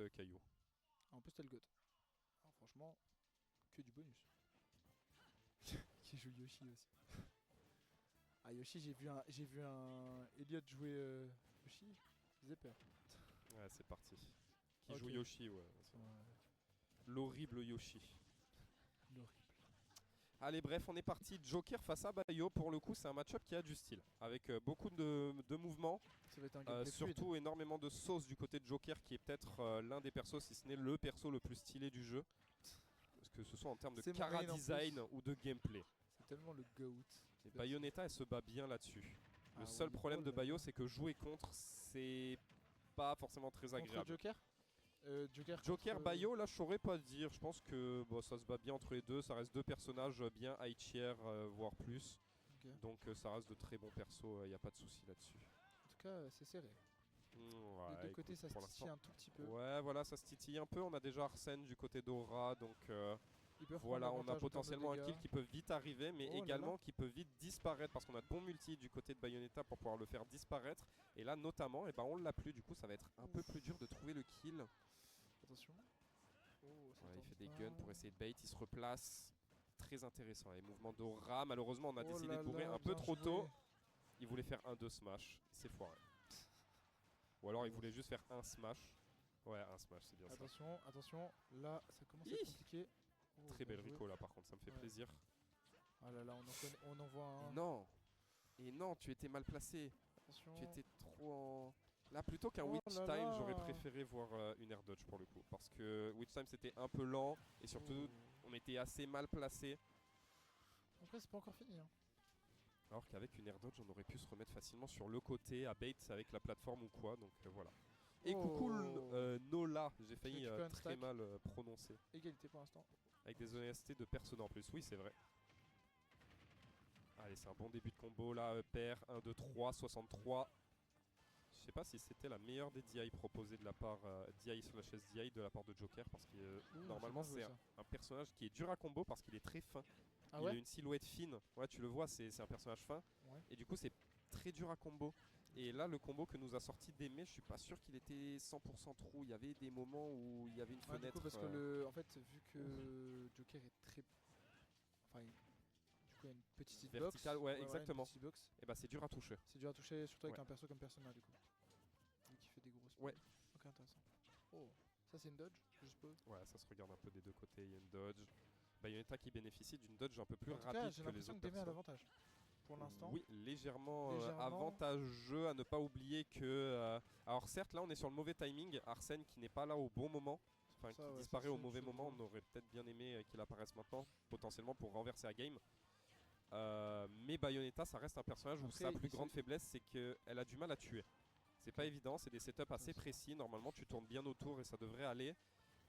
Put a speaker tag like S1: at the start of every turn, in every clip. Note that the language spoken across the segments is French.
S1: caillou.
S2: En plus, t'as le GOAT. Alors, franchement, que du bonus. Qui joue Yoshi aussi. Ah, Yoshi, j'ai vu un Elliot jouer Yoshi. J'ai peur.
S1: Ouais, c'est parti. Qui
S2: Ok.
S1: joue Yoshi, ouais.
S2: Ouais,
S1: L'horrible Yoshi.
S2: l'horrible.
S1: Allez, bref, on est parti. Joker face à Bayo. Pour le coup, c'est un match-up qui a du style. Avec beaucoup de mouvements.
S2: Ça va être un gameplay
S1: Surtout
S2: fluide.
S1: énormément de sauce du côté de Joker, qui est peut-être l'un des persos, si ce n'est le perso le plus stylé du jeu. Que ce soit en termes de
S2: C'est mon
S1: cara
S2: main en
S1: design
S2: plus.
S1: ou de gameplay.
S2: C'est tellement le GOAT.
S1: Et Bayonetta, elle se bat bien là-dessus. Le
S2: Ah
S1: seul
S2: oui,
S1: problème
S2: oh
S1: de
S2: là
S1: Bayo,
S2: là.
S1: c'est que jouer contre, c'est pas forcément très
S2: Contre
S1: agréable.
S2: Joker
S1: Joker,
S2: contre,
S1: Bayo, là je saurais pas dire. Je pense que bon, ça se bat bien entre les deux. Ça reste deux personnages bien high tier, voire plus.
S2: Ok.
S1: Donc ça reste de très bons persos, il n'y a pas de souci là-dessus.
S2: En tout cas, c'est serré.
S1: Ouais,
S2: Des deux côtés,
S1: écoute,
S2: ça se
S1: pour
S2: titille
S1: l'instant-
S2: un tout petit peu.
S1: Ouais, voilà, ça se titille un peu. On a déjà Arsène du côté d'Aura, donc
S2: Ils peuvent
S1: voilà,
S2: prendre
S1: on a
S2: l'avantage en termes de
S1: potentiellement un
S2: dégâts.
S1: kill qui peut vite arriver, mais
S2: Oh là
S1: également
S2: là.
S1: qui peut vite disparaître parce qu'on a de bons multi du côté de Bayonetta pour pouvoir le faire disparaître. Et là, notamment, eh ben, on l'a plus. Du coup, ça va être un peu plus dur de trouver le kill.
S2: Attention. Oh, ça
S1: Ouais, il
S2: tente
S1: fait des
S2: pas.
S1: guns pour essayer de bait, il se replace. Très intéressant. Les mouvements d'Aura, malheureusement, on a
S2: Oh
S1: décidé
S2: là
S1: de bourrer
S2: là,
S1: un peu
S2: bien
S1: trop
S2: joué.
S1: tôt. Il voulait faire un 2 smash, c'est foiré. Ou alors il voulait juste faire un smash. Ouais, un smash, c'est bien ça.
S2: Attention, attention. Là, ça commence à être compliqué. Oh,
S1: Très
S2: bien
S1: belle
S2: joué.
S1: Rico là, par contre, ça me fait
S2: Ouais.
S1: plaisir.
S2: Ah là là, on en voit
S1: Et
S2: un.
S1: non Et non, tu étais mal placé.
S2: Attention.
S1: Tu étais trop en... Là, plutôt qu'un
S2: Oh
S1: Witch
S2: là
S1: Time,
S2: là.
S1: j'aurais préféré voir une air dodge pour le coup. Parce que Witch Time, c'était un peu lent. Et surtout,
S2: Oh.
S1: on était assez mal placé.
S2: Après, c'est pas encore fini. Hein.
S1: Alors qu'avec une air dodge, on aurait pu se remettre facilement sur le côté, à bait avec la plateforme ou quoi. Donc voilà. Et
S2: Oh.
S1: coucou Nola, j'ai failli
S2: récupères une
S1: très
S2: stack.
S1: mal prononcer.
S2: Égalité pour l'instant.
S1: Avec des OST de personnes en plus, oui c'est vrai. Allez, c'est un bon début de combo là, pair 1, 2, 3, 63. Je sais pas si c'était la meilleure des DI proposées de la part DI/SDI de la part de Joker parce que normalement
S2: c'est bien
S1: c'est
S2: joué,
S1: un personnage qui est dur à combo parce qu'il est très fin.
S2: Ah
S1: Il a
S2: ouais.
S1: une silhouette fine, ouais tu le vois, c'est un personnage fin
S2: Ouais.
S1: et du coup c'est très dur à combo. Et là le combo que nous a sorti d'aimer, je suis pas sûr qu'il était 100% true, il y avait des moments où il y avait une
S2: Ah, du
S1: fenêtre.
S2: coup, parce que en fait, vu que Joker est très. Enfin, du coup, il y a une petite hitbox.
S1: Verticale, ouais, exactement.
S2: Une petite hitbox.
S1: Et bah c'est dur à toucher.
S2: C'est dur à toucher, surtout avec
S1: Ouais.
S2: un perso comme Persona, du coup. Lui qui fait des grosses.
S1: Ouais.
S2: Ok, intéressant. Oh, ça c'est une dodge, je suppose.
S1: Ouais, ça se regarde un peu des deux côtés, il y a une dodge. Bayonetta qui bénéficie d'une dodge un peu plus
S2: En tout
S1: rapide
S2: cas, j'ai
S1: que les
S2: l'impression
S1: autres
S2: que Demi a
S1: personnes.
S2: l'avantage. Pour l'instant.
S1: Oui, légèrement,
S2: Légèrement.
S1: avantageux, à ne pas oublier que... alors certes, là on est sur le mauvais timing, Arsène qui n'est pas là au bon moment, enfin
S2: Ça,
S1: qui
S2: ouais,
S1: disparaît
S2: ça,
S1: au
S2: c'est
S1: mauvais
S2: une
S1: moment,
S2: chose,
S1: on aurait peut-être bien aimé qu'il apparaisse maintenant, potentiellement pour renverser la game. Mais Bayonetta, ça reste un personnage où
S2: Après,
S1: sa plus
S2: il se-
S1: grande faiblesse, c'est qu'elle a du mal à tuer. C'est pas évident, c'est des setups assez précis, normalement tu tournes bien autour et ça devrait aller.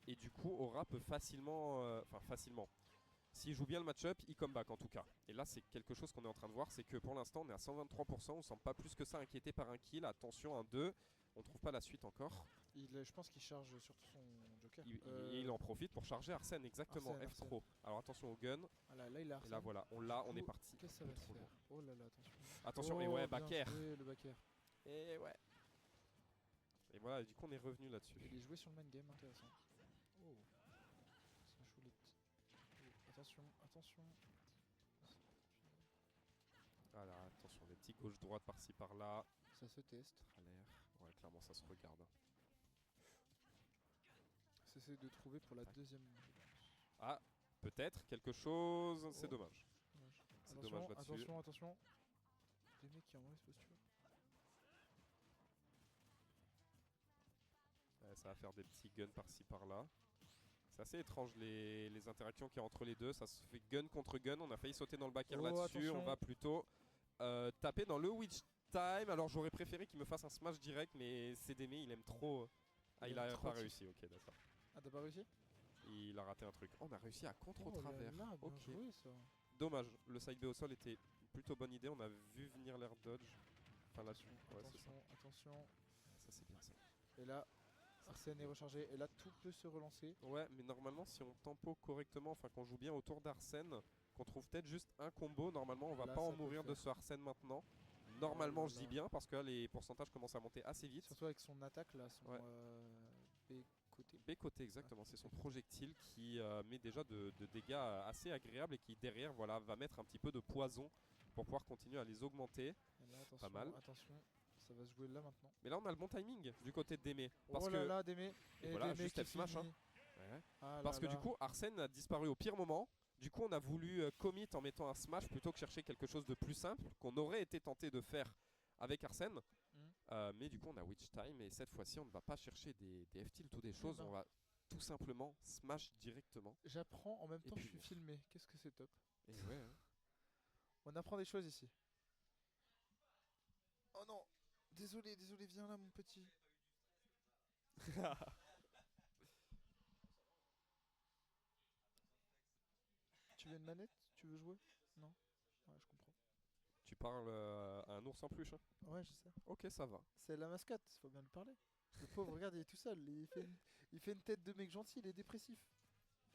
S1: Et du coup, Aura peut facilement... Enfin, facilement. S'il joue bien le match-up, il comeback en tout cas. Et là, c'est quelque chose qu'on est en train de voir, c'est que pour l'instant, on est à 123%, on semble pas plus que ça inquiété par un kill. Attention, un 2, on trouve pas la suite encore.
S2: Je pense qu'il charge surtout son Joker.
S1: Il en profite pour charger Arsène, exactement,
S2: Arsène,
S1: F3. Alors attention au gun,
S2: Ah là, il a
S1: et là voilà, on l'a, on est parti.
S2: Qu'est-ce que ça va se
S1: Trop
S2: faire?
S1: lourd.
S2: Oh là là, attention.
S1: Attention,
S2: Oh,
S1: et ouais,
S2: bien
S1: backer.
S2: joué, le backer.
S1: Et ouais. Et voilà, du coup, on est revenu là-dessus.
S2: Il est joué sur le main game, intéressant. Oh. Ça joue les petits. Oh, attention, attention.
S1: Voilà, attention, des petits gauche-droite par-ci par-là.
S2: Ça se teste.
S1: À l'air. Ouais, clairement, ça se regarde.
S2: Ça essaie de trouver pour la deuxième.
S1: Ah, peut-être quelque chose, c'est
S2: Oh.
S1: dommage.
S2: Dommage.
S1: C'est
S2: Attention,
S1: dommage là-dessus.
S2: attention, attention. Des mecs qui ont mauvaise posture.
S1: Ouais, ça va faire des petits guns par-ci par-là. C'est assez étrange les interactions qu'il y a entre les deux. Ça se fait gun contre gun. On a failli sauter dans le back air
S2: Oh,
S1: là-dessus.
S2: attention.
S1: On va plutôt taper dans le witch time. Alors j'aurais préféré qu'il me fasse un smash direct, mais CDM il aime trop. Ah, il
S2: Il
S1: a
S2: aime trop
S1: pas
S2: tif.
S1: réussi. Ok, d'accord.
S2: Ah, t'as pas réussi?
S1: Il a raté un truc. Oh, on a réussi à contre au
S2: Oh là
S1: travers.
S2: là, bien
S1: Ok.
S2: joué, ça.
S1: Dommage. Le side B au sol était une plutôt bonne idée. On a vu venir l'air dodge. Enfin là-dessus. Ouais, c'est ça.
S2: Attention, attention.
S1: Ça c'est bien ça.
S2: Et là, Arsène est rechargé. Et là, tout peut se relancer.
S1: Ouais, mais normalement, si on tempo correctement, enfin qu'on joue bien autour d'Arsène, qu'on trouve peut-être juste un combo, normalement, on va
S2: Là,
S1: pas
S2: ça
S1: en
S2: peut
S1: mourir de
S2: faire.
S1: ce Arsène maintenant. Normalement,
S2: Oh là
S1: je dis
S2: là.
S1: bien, parce que là, les pourcentages commencent à monter assez vite.
S2: Surtout avec son attaque là, son
S1: Ouais.
S2: B côté.
S1: B côté, exactement. C'est son projectile qui met déjà de dégâts assez agréables et qui derrière va mettre un petit peu de poison pour pouvoir continuer à les augmenter.
S2: Et là, attention,
S1: Pas mal.
S2: attention, ça va se jouer là maintenant.
S1: Mais là on a le bon timing du côté de Démé. Parce
S2: Oh là
S1: que,
S2: là, Démé.
S1: et voilà,
S2: Démé
S1: juste
S2: qui
S1: elle smash.
S2: finit. Ah
S1: Parce
S2: là
S1: que
S2: là.
S1: du coup Arsène a disparu au pire moment. Du coup on a voulu commit en mettant un smash plutôt que chercher quelque chose de plus simple qu'on aurait été tenté de faire avec Arsène. Mais du coup on a Witch Time et cette fois-ci on ne va pas chercher des F-tilt ou des choses,
S2: ben.
S1: on va tout simplement smash directement.
S2: J'apprends en même temps que je suis
S1: punir.
S2: filmé. Qu'est-ce que c'est top.
S1: Et ouais, hein.
S2: On apprend des choses ici. Oh non. Désolé, viens là mon petit. Tu veux une manette? Tu veux jouer? Non? Ouais, je comprends.
S1: Tu parles à un ours en peluche, hein?
S2: Ouais, je sais.
S1: Ok, ça va.
S2: C'est la mascotte, faut bien lui parler. Le pauvre, regarde, il est tout seul. Il fait une tête de mec gentil, il est dépressif.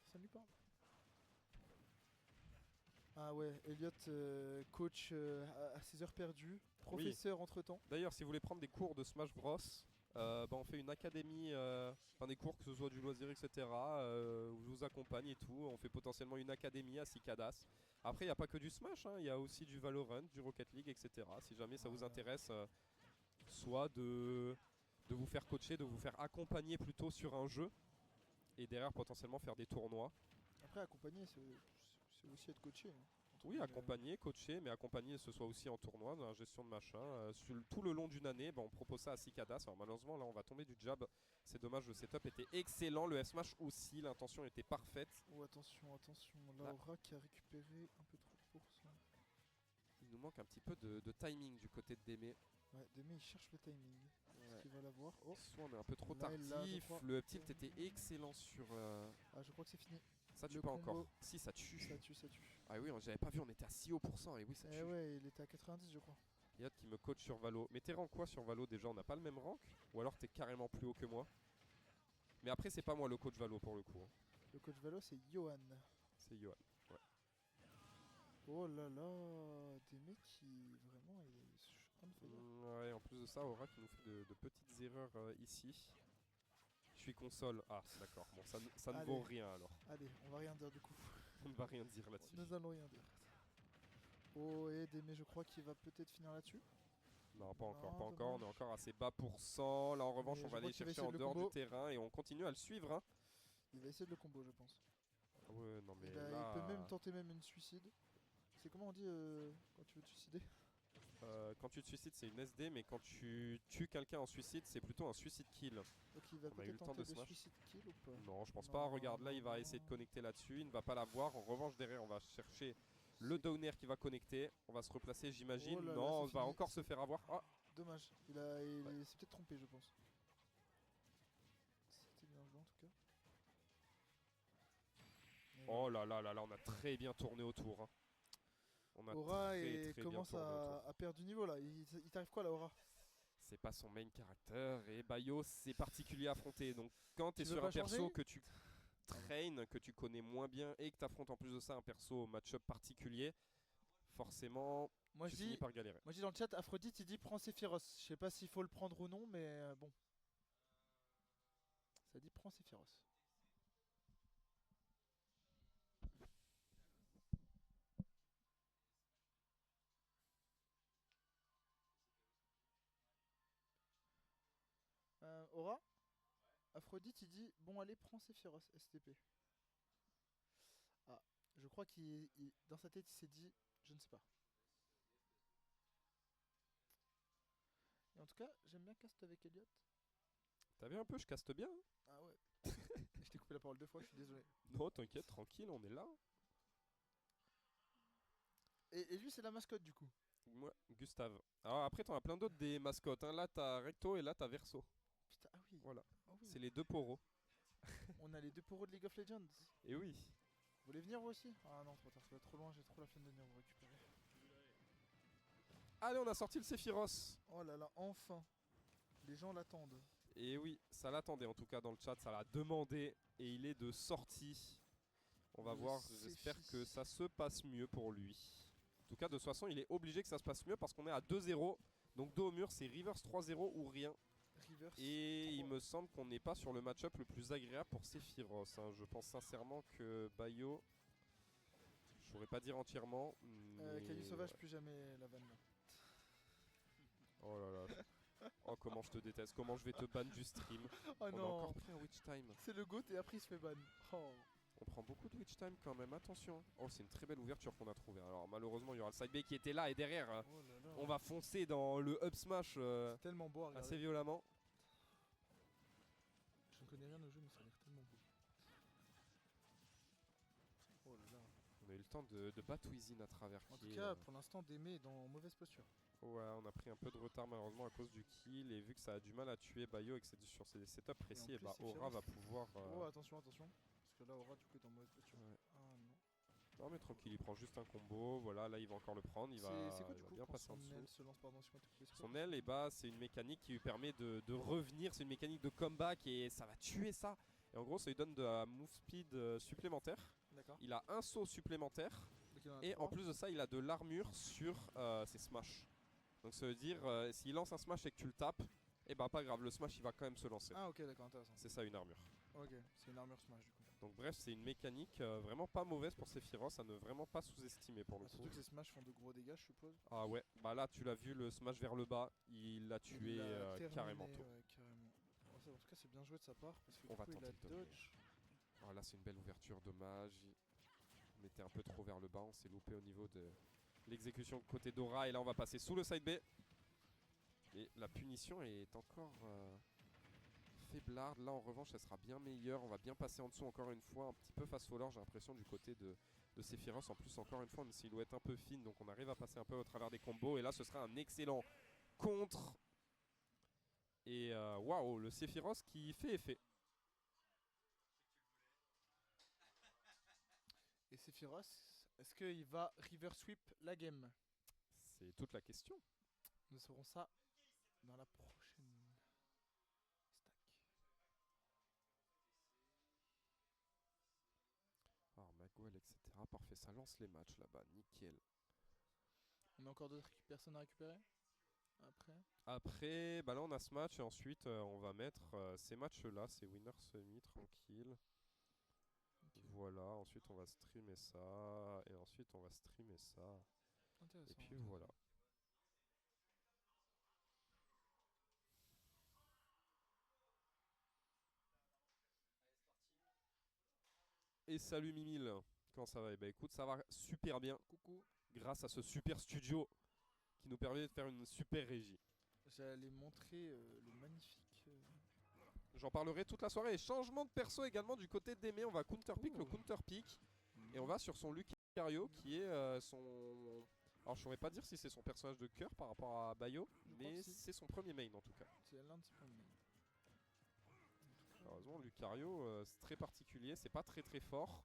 S2: Ça lui parle. Ah ouais, Elliot, coach à ses heures perdues, professeur entre-temps.
S1: D'ailleurs, si vous voulez prendre des cours de Smash Bros, on fait une académie, des cours que ce soit du loisir, etc. Où je vous accompagne et tout. On fait potentiellement une académie à Cicadass. Après, il n'y a pas que du Smash, il y a aussi du Valorant, du Rocket League, etc. Si jamais ça vous intéresse, soit de vous faire coacher, de vous faire accompagner plutôt sur un jeu. Et derrière, potentiellement faire des tournois.
S2: Après, accompagner, c'est aussi être coaché. Hein.
S1: Oui, accompagner, coacher, mais accompagner ce soit aussi en tournoi, dans la gestion de machin. Tout le long d'une année, on propose ça à Cicadass. Alors malheureusement, là, on va tomber du jab. C'est dommage, le setup était excellent. Le F-Smash aussi, l'intention était parfaite.
S2: Oh, attention. Laura qui a récupéré un peu trop de pourcent.
S1: Il nous manque un petit peu de timing du côté de Démé.
S2: Ouais, Démé, il cherche le timing. Est-ce qu'il va l'avoir? Oh.
S1: Soit on est un peu trop
S2: Là,
S1: tardif. Le up tilt était excellent sur...
S2: Ah, je crois que c'est fini.
S1: Ça tue pas encore. Si, ça tue.
S2: Ça tue.
S1: Ah oui, j'avais pas vu, on était à 6 %. Et oui, ça tue.
S2: Eh ouais, il était à 90, je crois.
S1: Yad qui me coach sur Valo. Mais t'es rank quoi sur Valo déjà? On n'a pas le même rank? Ou alors t'es carrément plus haut que moi? Mais après, c'est pas moi le coach Valo pour le coup.
S2: Le coach Valo, c'est Johan.
S1: C'est Johan, ouais.
S2: Oh là là, des mecs qui vraiment est on fire.
S1: Ouais, en plus de ça, Aura qui nous fait de petites erreurs ici. Je suis console. Ah, d'accord. Bon, ça ne vaut rien alors.
S2: Allez, on va rien dire du coup.
S1: On ne va rien dire là-dessus.
S2: Nous allons rien dire. Oh, et Démé, je crois qu'il va peut-être finir là-dessus.
S1: Non, pas encore,
S2: Non,
S1: pas encore.
S2: dommage.
S1: On est encore assez bas pour 100. Là, en revanche,
S2: Mais
S1: on
S2: je
S1: va
S2: crois
S1: aller
S2: qu'il va
S1: chercher
S2: essayer
S1: en
S2: de le
S1: dehors du
S2: combo.
S1: terrain et on continue à le suivre. Hein.
S2: Il va essayer de le combo, je pense.
S1: Ouais, non, mais
S2: Il peut même tenter une suicide. C'est comment on dit quand tu veux te suicider?
S1: Quand tu te suicides, c'est une SD, mais quand tu tues quelqu'un en suicide, c'est plutôt un suicide kill.
S2: Donc il va peut-être tenter de suicide kill ou pas?
S1: Non, je pense pas. Regarde, là, il va essayer de connecter là-dessus. Il ne va pas l'avoir. En revanche, derrière, on va chercher le downer qui va connecter. On va se replacer, j'imagine.
S2: Oh là là,
S1: non, on
S2: c'est
S1: va
S2: fini.
S1: encore se faire avoir. Ah.
S2: Dommage. Il s'est peut-être trompé, je pense. C'était bien joué en tout cas.
S1: Oh là là là là, on a très bien tourné autour. Hein. On a
S2: Aura
S1: très
S2: commence
S1: bien tourné autour.
S2: à perdre du niveau là. Il t'arrive quoi là, Aura?
S1: C'est pas son main character et Bayo c'est particulier à affronter. Donc quand tu es
S2: Tu veux
S1: sur
S2: pas
S1: un perso
S2: changer
S1: que tu traînes, que tu connais moins bien et que tu affrontes en plus de ça un perso au match-up particulier, forcément tu finis par galérer.
S2: Moi je dis dans le chat, Aphrodite il dit prends Sephiroth. Je sais pas s'il faut le prendre ou non, mais bon. Ça dit prends Sephiroth. Aura? Aphrodite il dit bon allez prends Sephiroth STP. Ah, je crois qu'il dans sa tête il s'est dit je ne sais pas. Et en tout cas j'aime bien cast avec Elliot.
S1: T'as vu un peu, je caste bien. Hein.
S2: Ah ouais. Je t'ai coupé la parole 2 fois, je suis désolé.
S1: Non t'inquiète, tranquille, on est là.
S2: Et lui c'est la mascotte du coup.
S1: Moi, Gustave. Alors après t'en as plein d'autres des mascottes. Hein. Là t'as Recto et là t'as Verso.
S2: Putain, ah oui.
S1: Voilà.
S2: Ah oui.
S1: C'est les deux poros.
S2: On a les deux poros de League of Legends.
S1: Et oui.
S2: Vous voulez venir vous aussi? Ah non, trop tard, ça va trop loin, j'ai trop la flemme de venir vous récupérer.
S1: Allez, on a sorti le Sephiroth.
S2: Oh là là, enfin. Les gens l'attendent.
S1: Et oui, ça l'attendait en tout cas dans le chat, ça l'a demandé et il est de sortie. On va voir, j'espère que ça se passe mieux pour lui. En tout cas, de toute façon, il est obligé que ça se passe mieux parce qu'on est à 2-0. Donc dos au mur, c'est reverse 3-0 ou rien.
S2: Rivers.
S1: Et il
S2: 3.
S1: me semble qu'on n'est pas sur le match-up le plus agréable pour Sephiroth. Hein. Je pense sincèrement que Bayo, je pourrais pas dire entièrement.
S2: Caillou sauvage,
S1: ouais.
S2: plus jamais la vanne là.
S1: Oh là là. Oh comment je te déteste, comment je vais te ban du stream.
S2: Oh
S1: On a
S2: non,
S1: encore pris un witch time.
S2: c'est le GOAT et après il se fait ban. Oh.
S1: On prend beaucoup de witch time quand même, attention. Oh c'est une très belle ouverture qu'on a trouvée. Alors malheureusement il y aura le side B qui était là et derrière
S2: Oh là là.
S1: on va foncer dans le up smash
S2: C'est tellement beau à regarder.
S1: assez violemment.
S2: Je ne connais rien au jeu mais ça a l'air tellement beau. Oh là là.
S1: On a eu le temps de battre Wizin à travers.
S2: En
S1: qui
S2: tout
S1: est,
S2: cas, pour l'instant, Démé est dans mauvaise posture.
S1: Ouais, on a pris un peu de retard malheureusement à cause du kill. Et vu que ça a du mal à tuer Bayo et que c'est sur ces setups précis, et
S2: plus,
S1: bah
S2: c'est
S1: Aura
S2: féroce.
S1: va pouvoir.
S2: Oh, attention, attention. Parce que là, Aura, du coup, est en mauvaise posture.
S1: Ouais.
S2: Ah non.
S1: Non mais tranquille, il prend juste un combo. Voilà, là il va encore le prendre. Il va,
S2: C'est quoi
S1: il
S2: du
S1: va
S2: coup
S1: bien
S2: quand
S1: passer en
S2: son
S1: dessous.
S2: aile se lance par-dessus quand tu fais ça?
S1: Son aile, et bah, c'est une mécanique qui lui permet de revenir. C'est une mécanique de comeback et ça va tuer ça. Et en gros, ça lui donne de la move speed supplémentaire.
S2: D'accord.
S1: Il a un saut supplémentaire.
S2: Donc, il en a
S1: Et
S2: 3.
S1: en plus de ça, il a de l'armure sur ses smash. Donc ça veut dire, s'il lance un smash et que tu le tapes, et bah pas grave, le smash il va quand même se lancer.
S2: Ah, ok, d'accord, intéressant.
S1: C'est ça une armure.
S2: Ok, c'est une armure smash du coup.
S1: Donc bref, c'est une mécanique vraiment pas mauvaise pour Sephiroth, à ne vraiment pas sous-estimer pour le coup.
S2: Surtout que ces smash font de gros dégâts, je suppose.
S1: Ah ouais, bah là tu l'as vu, le smash vers le bas, il l'a tué
S2: Il l'a terminé,
S1: carrément tôt.
S2: ouais, carrément. En tout cas, c'est bien joué de sa part parce que
S1: On
S2: du
S1: va
S2: coup, il
S1: tenter
S2: a
S1: de dominer.
S2: dodge.
S1: Alors là c'est une belle ouverture, dommage. On était un peu trop vers le bas, on s'est loupé au niveau de l'exécution côté Dora. Et là on va passer sous le side B. Et la punition est encore faiblarde. Là en revanche elle sera bien meilleure. On va bien passer en dessous encore une fois. Un petit peu face au lore j'ai l'impression du côté de Sephiroth. En plus encore une fois une silhouette un peu fine. Donc on arrive à passer un peu au travers des combos. Et là ce sera un excellent contre. Et waouh, le Sephiroth qui fait effet.
S2: Et Sephiroth, est-ce qu'il va river sweep la game?
S1: C'est toute la question.
S2: Nous saurons ça dans la prochaine stack.
S1: Alors Magwell, etc. Parfait, ça lance les matchs là-bas, nickel.
S2: On a encore d'autres personnes à récupérer après?
S1: Après, bah là on a ce match et ensuite on va mettre ces matchs-là, c'est winner semi, tranquille.
S2: Ok.
S1: Voilà, ensuite on va streamer ça, et ensuite on va streamer ça,
S2: Intéressant.
S1: et puis voilà. Et salut Mimile, comment ça va? Eh bah écoute, ça va super bien,
S2: Coucou.
S1: grâce à ce super studio qui nous permet de faire une super régie.
S2: J'allais montrer le magnifique.
S1: J'en parlerai toute la soirée. Et changement de perso également du côté d'Aimé, on va counterpick le
S2: Ouh.
S1: counterpick. Et on va sur son Lucario qui est son... Alors je saurais pas dire si c'est son personnage de cœur par rapport à Bayo,
S2: Je
S1: mais
S2: pense que si.
S1: c'est son premier main en tout cas.
S2: C'est l'un de ses premiers.
S1: Heureusement Lucario c'est très particulier, c'est pas très très fort.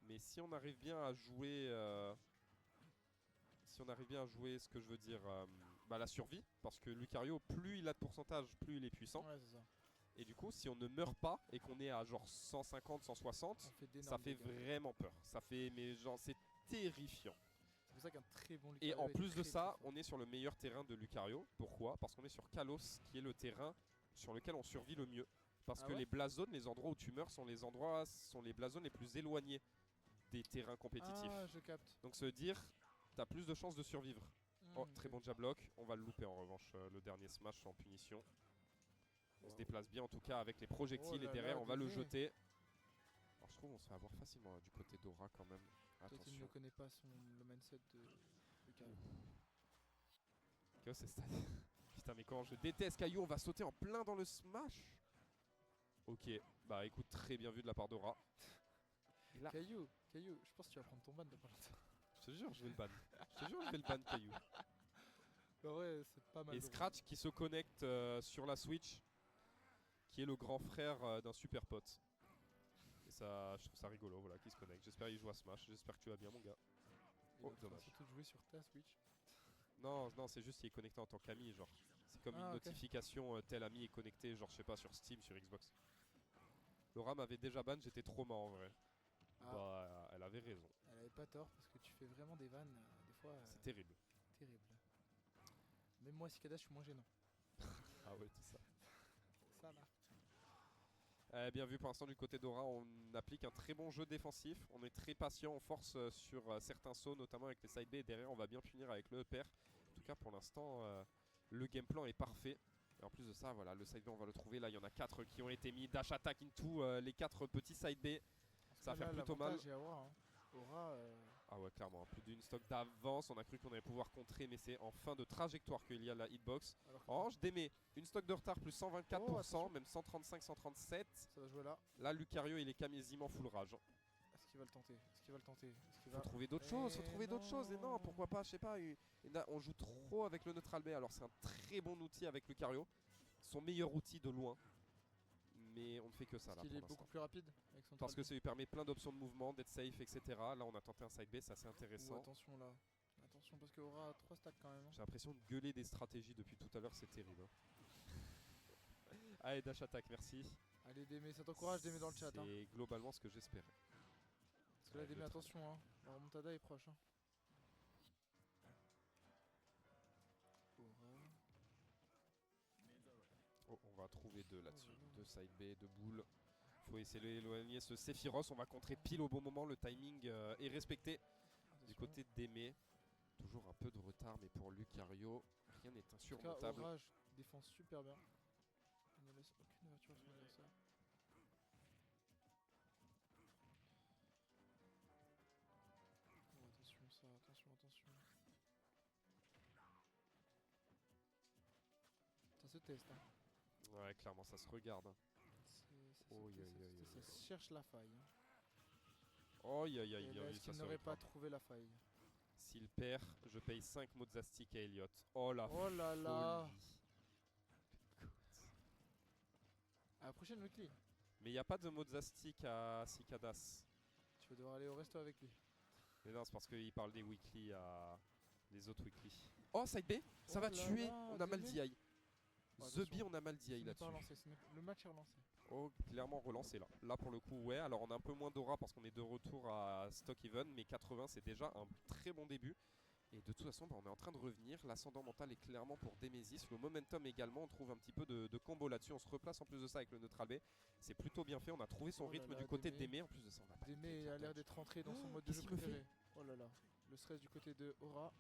S1: Mais si on arrive bien à jouer... si on arrive bien à jouer ce que je veux dire, bah, la survie. Parce que Lucario, plus il a de pourcentage, plus il est puissant.
S2: Ouais, c'est ça.
S1: Et du coup, si on ne meurt pas et qu'on est à genre 150, 160,
S2: Ça fait
S1: ça
S2: d'énormes
S1: fait
S2: dégâts.
S1: vraiment peur. Ça fait, mais genre, c'est terrifiant.
S2: C'est pour ça qu'un très bon
S1: Et
S2: Lucario
S1: en
S2: est
S1: plus de
S2: très,
S1: ça,
S2: très fort.
S1: on est sur le meilleur terrain de Lucario. Pourquoi? Parce qu'on est sur Kalos, qui est le terrain sur lequel on survit le mieux. Parce
S2: Ah
S1: que
S2: ouais
S1: les Blast Zones, les endroits où tu meurs, sont les Blast Zones les plus éloignés des terrains compétitifs.
S2: Ah, je capte.
S1: Donc ça veut dire, t'as plus de chances de survivre. Oh, très
S2: Ok.
S1: bon jab lock. On va le louper en revanche, le dernier smash en punition. On se déplace bien en tout cas avec les projectiles
S2: Oh là
S1: et derrière
S2: là,
S1: on va le
S2: Démé.
S1: jeter. Alors je trouve on se fait avoir facilement du côté d'Aura quand même.
S2: Toi, tu ne
S1: Attention.
S2: connais pas le mindset de Lucario.
S1: Chaos et Stade. Putain mais comment je déteste Caillou, on va sauter en plein dans le smash. Ok, bah écoute, très bien vu de la part d'Aura. Et là,
S2: Caillou, je pense que tu vas prendre ton ban dans pas longtemps.
S1: je te jure, je vais le ban. Je te jure, je vais le ban Caillou.
S2: En vrai, c'est pas mal.
S1: Et
S2: drôle.
S1: Scratch qui se connecte sur la Switch, qui est le grand frère d'un super pote. Et ça, je trouve ça rigolo, voilà, qui se connecte. J'espère qu'il joue à Smash, j'espère que tu vas bien mon gars.
S2: Il
S1: Oh,
S2: va
S1: dommage.
S2: surtout jouer sur ta Switch.
S1: Non, non, c'est juste qu'il est connecté en tant qu'ami, genre. C'est comme une
S2: Ah, ok.
S1: notification, tel ami est connecté, genre je sais pas, sur Steam, sur Xbox. Laura m'avait déjà ban, j'étais trop mort en vrai.
S2: Ah.
S1: Bah, elle avait raison.
S2: Elle avait pas tort parce que tu fais vraiment des vannes, des fois
S1: C'est terrible.
S2: terribles. Même moi, Cicada, je suis moins gênant.
S1: Ah ouais, c'est ça.
S2: ça là.
S1: Bien vu pour l'instant du côté d'Aura, on applique un très bon jeu défensif. On est très patient, on force sur certains sauts, notamment avec les side B. Et derrière, on va bien punir avec le upper. En tout cas, pour l'instant, le game plan est parfait. Et en plus de ça, voilà, le side B, on va le trouver. Là, il y en a 4 qui ont été mis. Dash attack into les 4 petits side B. Ça va faire plutôt mal.
S2: Aura,
S1: Ah ouais, clairement, plus d'une stock d'avance. On a cru qu'on allait pouvoir contrer, mais c'est en fin de trajectoire qu'il y a la hitbox. En revanche, Démé, une stock de retard plus 124%, même 135, 137.
S2: ça va jouer là.
S1: Là, Lucario, il est quasiment full rage.
S2: Est-ce qu'il va le tenter? Est-ce qu'il va le tenter?
S1: Faut trouver d'autres choses, faut trouver d'autres choses. Et non, pourquoi pas, je sais pas. On joue trop avec le neutral B. Alors, c'est un très bon outil avec Lucario. Son meilleur outil de loin. Mais on ne fait que ça là.
S2: Il est beaucoup plus rapide avec son
S1: parce que ça lui permet plein d'options de mouvement, d'être safe, etc. Là, on a tenté un side B, c'est assez intéressant.
S2: Attention là. Attention parce qu'Aura a 3 stacks quand même.
S1: J'ai l'impression de gueuler des stratégies depuis tout à l'heure, c'est terrible. Allez, dash attack, merci.
S2: Allez, Démé, ça t'encourage Démé dans le chat.
S1: C'est globalement ce que j'espérais.
S2: Parce que là, Démé, attention, hein. La remontada est proche. Hein.
S1: Oh, on va trouver 2 là-dessus. 2 side B, 2 boules. Faut essayer d'éloigner ce Sephiroth. On va contrer pile au bon moment. Le timing est respecté. Attention. Du côté de Démé. Toujours un peu de retard, mais pour Lucario, rien n'est insurmontable.
S2: Orage défend super bien. Il ne laisse aucune ouverture à son adversaire. Oh, attention ça, attention. Ça se teste. Hein.
S1: Ouais, clairement, ça se regarde. Hein.
S2: Ça cherche la faille. Hein.
S1: Oh, bien vu.
S2: Est-ce qu'il n'aurait pas trouvé la faille?
S1: S'il perd, je paye 5 Mozastiques à Elliott. Oh la
S2: là. À la prochaine weekly.
S1: Mais il n'y a pas de Mozastic à Cikadas.
S2: Tu vas devoir aller au resto avec lui.
S1: Mais non, c'est parce qu'il parle des weekly à les autres weekly. Oh, side B, ça va tuer. On a mal DI. The B, on a mal DI là-dessus.
S2: Le match est relancé.
S1: Oh, clairement relancé là. Là pour le coup, ouais. Alors on a un peu moins d'aura parce qu'on est de retour à stock even, mais 80 c'est déjà un très bon début. Et de toute façon, on est en train de revenir. L'ascendant mental est clairement pour Demesis. Le momentum également, on trouve un petit peu de combo là-dessus. On se replace en plus de ça avec le neutral B. C'est plutôt bien fait. On a trouvé son rythme du côté de Démé. En plus de ça, on va pas.
S2: Démé a l'air d'être rentré dans son mode de jeu préféré. Oh là là. Le stress du côté de Aura.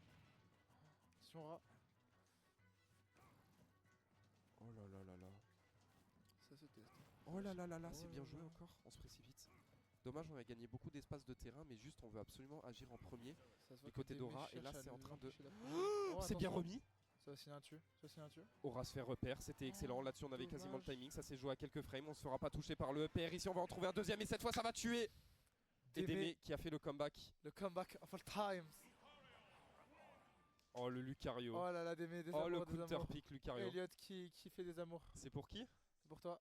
S2: Attention Aura.
S1: Oh là là là là.
S2: Ça se teste.
S1: Oh là là là là, c'est bien joué encore. On se précipite. Dommage, on a gagné beaucoup d'espace de terrain, mais juste on veut absolument agir en premier du côté d'Aura. Et là, c'est en train de. Oh, c'est bien remis.
S2: Ça va signer un tueur.
S1: Aura se fait repère, c'était excellent. Là-dessus, on avait quasiment le timing. Ça s'est joué à quelques frames. On ne se fera pas toucher par le EPR. Ici, on va en trouver un deuxième. Et cette fois, ça va tuer. Démé qui a fait le comeback.
S2: Le comeback of all times.
S1: Oh, le Lucario.
S2: Oh là là, Démé, des
S1: amours.
S2: Oh,
S1: le counter pick Lucario.
S2: Elliott qui fait des amours.
S1: C'est pour qui?
S2: C'est pour toi.